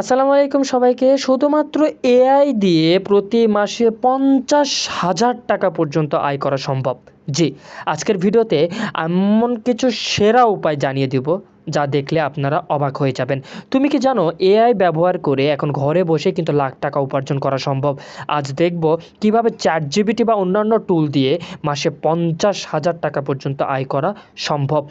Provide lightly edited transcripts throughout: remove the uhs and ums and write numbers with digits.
আসসালামু আলাইকুম সবাইকে। শুধুমাত্র এআই দিয়ে প্রতি মাসে ৫০,০০০ টাকা পর্যন্ত আয় করা সম্ভব। জি, আজকের ভিডিওতে এমন কিছু সেরা উপায় জানিয়ে দিব, যা দেখলে আপনারা অবাক হয়ে যাবেন। তুমি কি জানো এআই ব্যবহার করে এখন ঘরে বসে কিন্তু লাখ টাকা উপার্জন করা সম্ভব? আজ দেখব কিভাবে ChatGPT বা অন্যান্য টুল দিয়ে মাসে ৫০,০০০ টাকা পর্যন্ত আয় করা সম্ভব।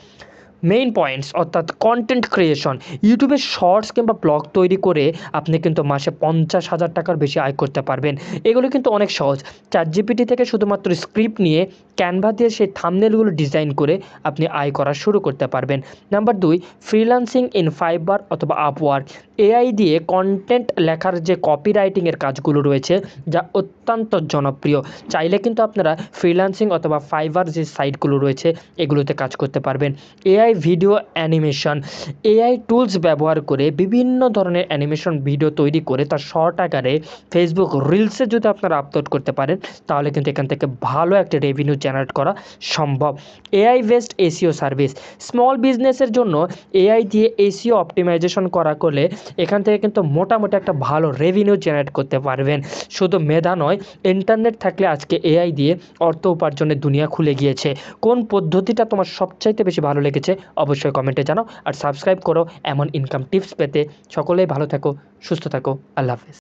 মেইন পয়েন্টস অর্থাৎ কন্টেন্ট ক্রিয়েশন, ইউটিউবে শর্টস কিংবা ব্লগ তৈরি করে আপনি কিন্তু মাসে ৫০,০০০ টাকার বেশি আয় করতে পারবেন। এগুলো কিন্তু অনেক সহজ। ChatGPT থেকে শুধুমাত্র স্ক্রিপ্ট নিয়ে ক্যানভা দিয়ে সেই থাম্বনেলগুলো ডিজাইন করে আপনি আয় করা শুরু করতে পারবেন। নাম্বার ২, ফ্রিল্যান্সিং ইন ফাইবার অথবা আপওয়ার্ক। এআই দিয়ে কন্টেন্ট লেখার যে কপিরাইটিংয়ের কাজগুলো রয়েছে, যা অত্যন্ত জনপ্রিয়। চাইলে কিন্তু আপনারা ফ্রিল্যান্সিং অথবা ফাইবার যে সাইটগুলো রয়েছে এগুলোতে কাজ করতে পারবেন। AI video animation, AI tools ব্যবহার করে বিভিন্ন ধরনের অ্যানিমেশন ভিডিও তৈরি করে তার শর্ট আকারে ফেসবুক রিলসে যদি আপনারা আপলোড করতে পারেন, তাহলে কিন্তু এখান থেকে ভালো একটা রেভিনিউ জেনারেট করা সম্ভব। AI based SEO service, small বিজনেসের জন্য এআই দিয়ে এসইও অপটিমাইজেশন করা করলে এখান থেকে কিন্তু মোটামুটি একটা ভালো রেভিনিউ জেনারেট করতে পারবেন। শুধু মেধা নয়, ইন্টারনেট থাকলে আজকে এআই দিয়ে অর্থ উপার্জনের দুনিয়া খুলে গিয়েছে। কোন পদ্ধতিটা তোমার সবচাইতে বেশি ভালো লেগেছে অবশ্যই কমেন্টে জানাও, আর সাবস্ক্রাইব করো এমন ইনকাম টিপস পেতে। সকলেই ভালো থাকো, সুস্থ থাকো, আল্লাহ হাফেজ।